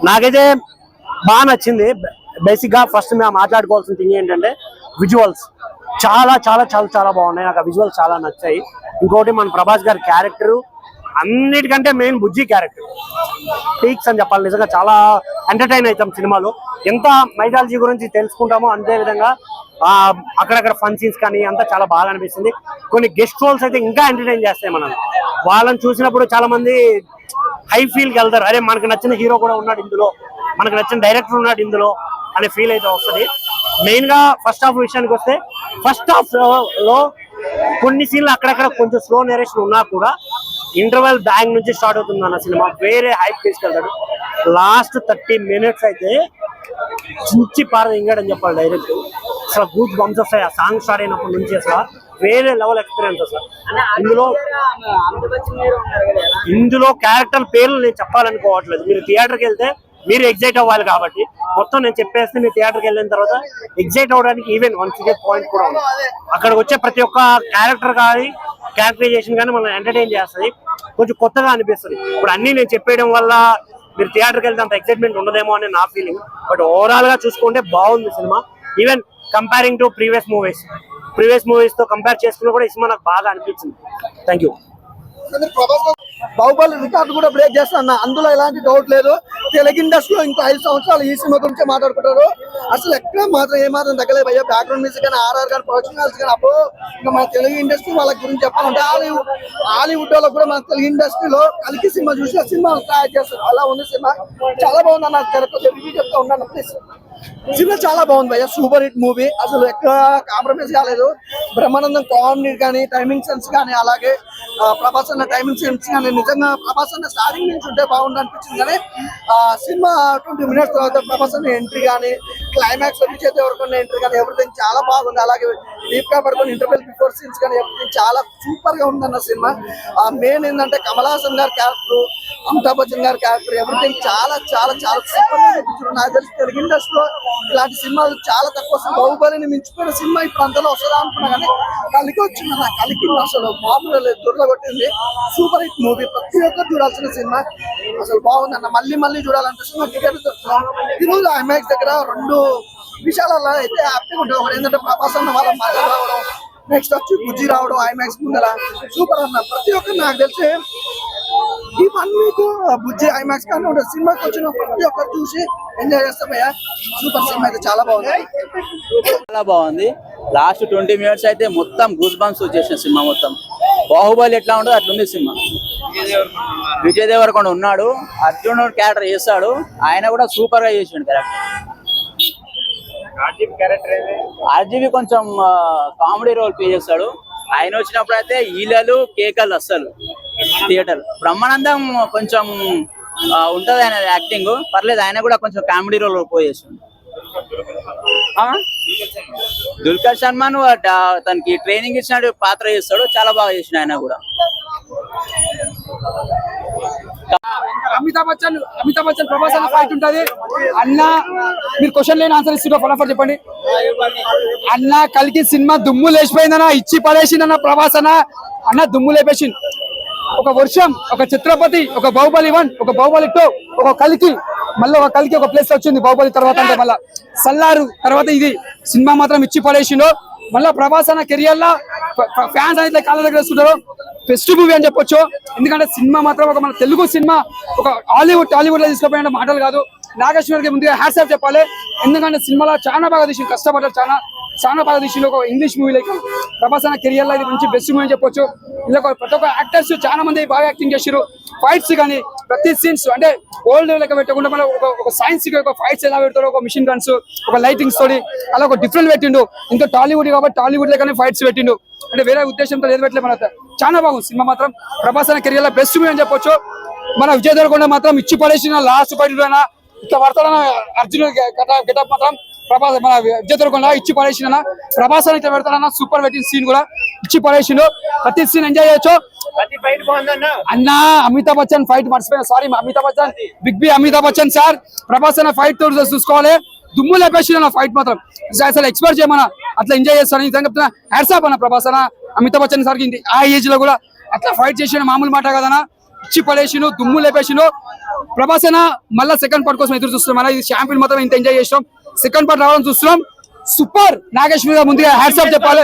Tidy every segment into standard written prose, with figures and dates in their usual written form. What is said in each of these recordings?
నాకైతే బాగా నచ్చింది. బేసిక్ గా ఫస్ట్ మేము మాట్లాడుకోవాల్సిన థింగ్ ఏంటంటే విజువల్స్ చాలా చాలా చాలా చాలా బాగున్నాయి. నాకు ఆ విజువల్స్ చాలా నచ్చాయి. ఇంకోటి మన ప్రభాస్ గారి క్యారెక్టర్ అన్నిటికంటే మెయిన్ బుజ్జి క్యారెక్టర్ పీక్స్ అని చెప్పాలి. నిజంగా చాలా ఎంటర్టైన్ అవుతాం సినిమాలో. ఎంత మైథాలజీ గురించి తెలుసుకుంటామో అంతే విధంగా అక్కడక్కడ ఫన్ సీన్స్ కానీ అంతా చాలా బాగా అనిపిస్తుంది. కొన్ని గెస్ట్ రోల్స్ అయితే ఇంకా ఎంటర్టైన్ చేస్తాయి. మనం వాళ్ళని చూసినప్పుడు చాలా మంది హై ఫీల్కి వెళ్తారు, అరే మనకు నచ్చిన హీరో కూడా ఉన్నాడు ఇందులో, మనకు నచ్చిన డైరెక్టర్ ఉన్నాడు ఇందులో అనే ఫీల్ అయితే వస్తుంది. మెయిన్ గా ఫస్ట్ హాఫ్ విషయానికి వస్తే ఫస్ట్ హాఫ్ లో కొన్ని సీన్లు అక్కడక్కడ కొంచెం స్లో నేరేషన్ ఉన్నా కూడా ఇంటర్వెల్ బ్యాంగ్ నుంచి స్టార్ట్ అవుతుంది అన్న సినిమా వేరే హైప్ తీసుకెళ్తాడు. లాస్ట్ 30 minutes అయితే చించి పారద ఇంగాడని చెప్పాలి. డైరెక్ట్ అసలు గూస్ బంప్స్ వస్తాయి. ఆ సాంగ్ స్టార్ట్ అయినప్పటి నుంచి అసలు వేరే లెవెల్ ఎక్స్పీరియన్స్. అసలు ఇందులో క్యారెక్టర్ పేర్లు నేను చెప్పాలనుకోవట్లేదు. మీరు థియేటర్కి వెళ్తే మీరు ఎగ్జైట్ అవ్వాలి కాబట్టి మొత్తం నేను చెప్పేస్తే మీరు థియేటర్కి వెళ్ళిన తర్వాత ఎగ్జైట్ అవ్వడానికి ఈవెన్ 1 ticket పాయింట్ కూడా ఉంది. అక్కడికి వచ్చే ప్రతి ఒక్క క్యారెక్టర్ కానీ క్యారెక్టరైజేషన్ కానీ మనం ఎంటర్టైన్ చేస్తుంది, కొంచెం కొత్తగా అనిపిస్తుంది. ఇప్పుడు అన్ని నేను చెప్పేయడం వల్ల మీరు థియేటర్కి వెళ్తే అంత ఎక్సైట్మెంట్ ఉండదేమో అని నా ఫీలింగ్. బట్ ఓవరాల్ గా చూసుకుంటే బాగుంది సినిమా. Even comparing to previous movies తో కంపేర్ చేసుకున్నా కూడా ఈ సినిమా నాకు బాగా అనిపించింది. Thank you. బాహుబలి రికార్డు కూడా బ్రేక్ చేస్తాను, అందులో ఎలాంటి డౌట్ లేదు. తెలుగు ఇండస్ట్రీలో ఇంకో 5 సంవత్సరాలు ఈ సినిమా గురించి మాట్లాడుకుంటారు. అసలు ఎక్కడ మాత్రం ఏమాత్రం తగ్గలేదు భయ్య. బ్యాక్గ్రౌండ్ మ్యూజిక్ కానీ, ఆర్ఆర్ కానీ, ప్రొడక్షన్ కానీ అప్పుడు ఇంకా మన తెలుగు ఇండస్ట్రీ వాళ్ళ గురించి చెప్పాలంటే హాలీవుడ్ వాళ్ళకి కూడా మన తెలుగు ఇండస్ట్రీలో కలికి సినిమా చూసిన సినిమా తయారు చేస్తారు. అలా ఉంది సినిమా. చాలా బాగుంది అన్న. రివ్యూ చెప్తా ఉన్నాను ప్లీజ్. సినిమా చాలా బాగుంది భయ్య. Super hit movie. అసలు ఎక్కడ కాంప్రమైజ్ కాలేదు. బ్రహ్మానందం కామెడీ కానీ, టైమింగ్ సెన్స్ కానీ, అలాగే ప్రభాస్ అన్న టైమింగ్ సెన్స్ కానీ నిజంగా ప్రభాస్ అన్న స్టార్టింగ్ నుంచి ఉంటే బాగుంది అనిపించింది. కానీ సినిమా 20 minutes తర్వాత ప్రభాస్ అన్న ఎంట్రీ కానీ, క్లైమాక్స్ విజయ్ దేవరకొండ ఎంట్రీ కానీ ఎవ్రీథింగ్ చాలా బాగుంది. అలాగే దీపికా పడుకొని ఇంటర్వెల్ బిఫోర్ సీన్స్ కానీ ఎవ్రీథింగ్ చాలా సూపర్ గా ఉందన్న సినిమా. మెయిన్ ఏంటంటే కమల్ హాసన్ గారి క్యారెక్టర్, అమితాబ్ బచ్చన్ గారి క్యారెక్టర్ ఎవ్రీథింగ్ చాలా చాలా చాలా సూపర్ గా అనిపించారు. నాకు తెలిసి తెలుగు ఇండస్ట్రీలో ఇలాంటి సినిమాలు చాలా తక్కువ. బాహుబలిని మించిపోయిన సినిమా ఇప్పుడు అంతలో వస్తుందా అనుకున్నా కానీ కలికి వచ్చింది. నా కలికి అసలు మామూలు దొరలో కొట్టింది. Super hit movie. ప్రతి ఒక్కరు చూడాల్సిన సినిమా. అసలు బాగుంది అన్న. మళ్ళీ చూడాలనిపిస్తుంది. టికెట్ ఈరోజు ఐమాక్స్ దగ్గర 2 విషయాలలో అయితే హ్యాపీగా ఉంటుంది. ఒకటి ఏంటంటే ప్రభాస్ అన్న వాళ్ళ మధ్య రావడం, నెక్స్ట్ వచ్చి బుజ్జి రావడం ఐమాక్స్ ముందర సూపర్ అన్న. ప్రతి ఒక్కరు నాకు తెలిసి ఈ 1 week బుజ్జి ఐమాక్స్ కానీ ఉంటుంది. సినిమాకి వచ్చిన ప్రతి ఒక్కరు చూసి ఎంజాయ్ చేస్తామయ్యా. సూపర్ సినిమా అయితే చాలా బాగుంది. లాస్ట్ 20 minutes అయితే మొత్తం గూస్ బంప్స్ వచ్చేసిన సినిమా మొత్తం. బాహుబలి ఎట్లా ఉంటుంది అట్లుంది సినిమా. విజయ్ దేవరకొండ ఉన్నాడు, అర్జునుడు క్యారెక్టర్ చేస్తాడు. ఆయన కూడా సూపర్ గా చేసిండు క్యారెక్టర్. ఆర్జీవి కొంచెం కామెడీ రోల్ ప్లే చేస్తాడు. ఆయన వచ్చినప్పుడు అయితే ఈలలు కేకలు అస్సలు థియేటర్. బ్రహ్మానందం కొంచెం ఉంటది ఆయన యాక్టింగ్ పర్లేదు. ఆయన కూడా కొంచెం కామెడీ రోల్ ప్లే చేస్తాడు. దుల్కర్ సల్మాన్ తనకి ట్రైనింగ్ ఇచ్చినట్టు పాత్ర చేస్తాడు. చాలా బాగా చేసిన ఆయన కూడా. అమితాబ్ బచ్చన్ ప్రభాస్ అన్న ఫైట్ ఉంటది అన్న. మీరు క్వశ్చన్ లేని ఆన్సర్ ఇస్తున్నా, ఫటాఫట్ చెప్పండి అన్న. కలికి సినిమా దుమ్ము లేచిపోయిందన్న. ఇచ్చి పడేసిందన్న ప్రభాస్ అన్న దుమ్ము లేపేసింది. ఒక వర్షం, ఒక ఛత్రపతి, ఒక బాహుబలి 1, ఒక బాహుబలి 2, ఒక కలికి, మళ్ళీ ఒక కలికి ఒక ప్లేస్ వచ్చింది బాహుబలి తర్వాత. అంటే మళ్ళా సల్లారు తర్వాత ఇది సినిమా మాత్రం ఇచ్చి పడేసిండు. మళ్ళీ ప్రభాస్ అన్న కెరియర్ లా ఫ్యాన్స్ అయితే కాళ్ళ దగ్గర వేసుకుంటారు. బెస్ట్ మూవీ అని చెప్పొచ్చు. ఎందుకంటే సినిమా మాత్రం ఒక మన తెలుగు సినిమా ఒక టాలీవుడ్ లో తీసుకుపోయిన మాటలు కాదు. నాగేశ్వర్ కి ముందుగా హ్యాట్స్ ఆఫ్ చెప్పాలి. ఎందుకంటే సినిమాలో చాలా బాగా తీసిండు, కష్టపడ్డారు, చాలా బాగా తీసిండు. ఒక ఇంగ్లీష్ మూవీ లైక్ ప్రభాస్ అన్న కెరియర్ లో ఇది మంచి బెస్ట్ మూవీ అని చెప్పొచ్చు. ఇలా ప్రతి ఒక్క యాక్టర్స్ చాలా మంది బాగా యాక్టింగ్ చేశారు. ఫైట్స్ కానీ ప్రతి సీన్స్ అంటే ఓల్డ్ లెక్క పెట్టకుండా మన ఒక సైన్స్ ఒక ఫైట్స్ ఎలా పెడతారు, ఒక మిషన్ గన్స్, ఒక లైటింగ్స్ తోటి అలా ఒక డిఫరెంట్ పెట్టిండు. ఇంకా టాలీవుడ్ కాబట్టి టాలీవుడ్ లెక్కనే ఫైట్స్ పెట్టిండు. అంటే వేరే ఉద్దేశంతో ఏది పెట్టలేదు. మన చాలా బాగుంది సినిమా మాత్రం. ప్రభాస్ అన్న కెరియర్ లో బెస్ట్ మూవీ అని చెప్పొచ్చు. మన విజయ్ దేవరకొండ మాత్రం ఇచ్చి పడేసిన లాస్ట్ ఫైట్ ఇట్లా పడతాడన్న అర్జున్ గెటప్ మాత్రం ప్రభాస్ మన విజయ్ దేవరకొండ ఇచ్చి పడేసిన. ప్రభాస్ అని ఇట్లా పెడతాడన్న. సూపర్ పెట్టిన సీన్ కూడా ఇచ్చి పడేసిండు. ప్రతి సీన్ ఎంజాయ్ చేయొచ్చు అన్న. అమితాబ్ బచ్చన్ ఫైట్ మర్చిపోయినా, sorry Amitabh Bachchan, big B Amitabh Bachchan sir. Prabhas అన్న ఫైట్ తో చూసుకోవాలి. దుమ్ము లేపేసిన ఫైట్ మాత్రం అసలు ఎక్స్పెక్ట్ చేయమన్నా అట్లా ఎంజాయ్ చేస్తాను. నిజంగా చెప్తున్నా హ్యాట్స్ ఆఫ్ అన్న ప్రభాస్ అన్న. అమితాబ్ బచ్చన్ సార్కి ఆ ఏజ్ లో కూడా అట్లా ఫైట్ చేసిన మామూలు మాట కదన్నా. ఇచ్చి పడేసిను, దుమ్ము లేపేసిను. ప్రభాస్ అన్న మళ్ళీ సెకండ్ పార్ట్ కోసం ఎదురు చూస్తున్నాం. ఇది షాంపిల్ మొత్తం ఇంత ఎంజాయ్ చేసినాం. సెకండ్ పార్ట్ రావడం చూస్తున్నాం. సూపర్. నాగేశ్వరి గారు ముందుగా హ్యాట్సాప్ చెప్పాలి.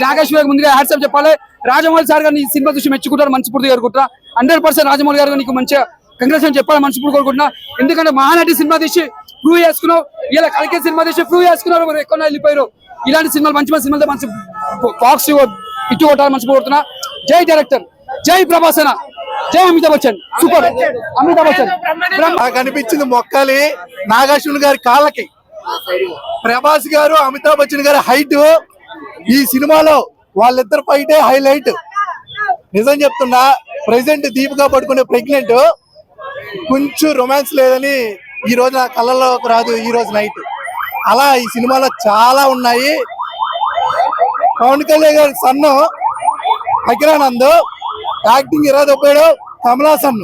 నాగేశ్వరి గారికి ముందుగా హ్యాట్సాప్ చెప్పాలి. రాజమౌళి సార్ గారిని ఈ సినిమా చూసి మెచ్చుకుంటారు, మనస్ఫూర్తిగా కోరుకుంటా. 100% రాజమౌళి గారు నీకు మంచిగా కంగ్రాచులేషన్ చెప్పాలి, మనస్ఫూర్తి కోరుకుంటున్నా. ఎందుకంటే మహానటి సినిమా తీసి ప్రూవ్ చేసుకున్నావు, ఇలా కలికే సినిమా తీసి ప్రూవ్ చేసుకున్నారు, మరి ఎక్కువ వెళ్ళిపోయారు. ఇలాంటి సినిమాలు మంచి మంచి సినిమాలతో మంచి బాక్స్ ఇటు కొట్టాలని మనసు కోరుతున్నా. జై డైరెక్టర్, జై ప్రభాస్ అన్న, జై అమితాబ్ బచ్చన్. సూపర్. అమితాబ్ బచ్చన్ నాకు అనిపించింది మొక్కలి నాగార్జున గారి కాళ్ళకి. ప్రభాస్ గారు అమితాబ్ బచ్చన్ గారి హైట్ ఈ సినిమాలో వాళ్ళిద్దరు ఫైటే హైలైట్. నిజం చెప్తున్నా, ప్రెసెంట్ దీపికా పడుకునే ప్రెగ్నెంట్, కొంచెం రొమాన్స్ లేదని ఈ రోజు నా కళ్ళలో రాదు ఈ రోజు నైట్. అలా ఈ సినిమాలో చాలా ఉన్నాయి. పవన్ కళ్యాణ్ గారి సన్ను అఖిరానంద్ యాక్టింగ్ ఇరవై కమలాసన్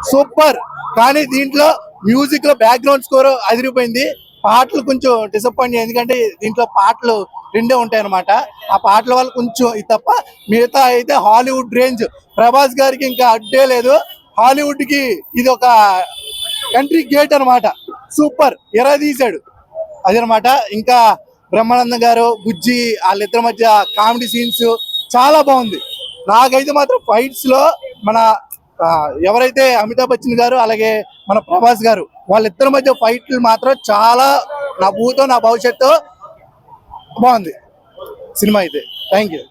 సూపర్. కానీ దీంట్లో మ్యూజిక్ లో బ్యాక్గ్రౌండ్ స్కోర్ అదిరిపోయింది. పాటలు కొంచెం డిసప్పాయింట్, ఎందుకంటే దీంట్లో పాటలు రెండే ఉంటాయి అనమాట. ఆ పాటల వల్ల కొంచెం ఇది తప్ప మిగతా అయితే హాలీవుడ్ రేంజ్. ప్రభాస్ గారికి ఇంకా అడ్డే లేదు. హాలీవుడ్ కి ఇది ఒక కంట్రీ గేట్ అనమాట. సూపర్ ఎరా తీశాడు అదనమాట. ఇంకా బ్రహ్మానందం గారు, బుజ్జి వాళ్ళిద్దరి మధ్య కామెడీ సీన్స్ చాలా బాగుంది. నాకైతే మాత్రం ఫైట్స్ లో మన ఎవరైతే అమితాబ్ బచ్చన్ గారు అలాగే మన ప్రభాస్ గారు వాళ్ళిద్దరి మధ్య ఫైట్లు మాత్రం చాలా నా భూతో నా భవిష్యత్తు బాగుంది సినిమా అయితే. Thank you.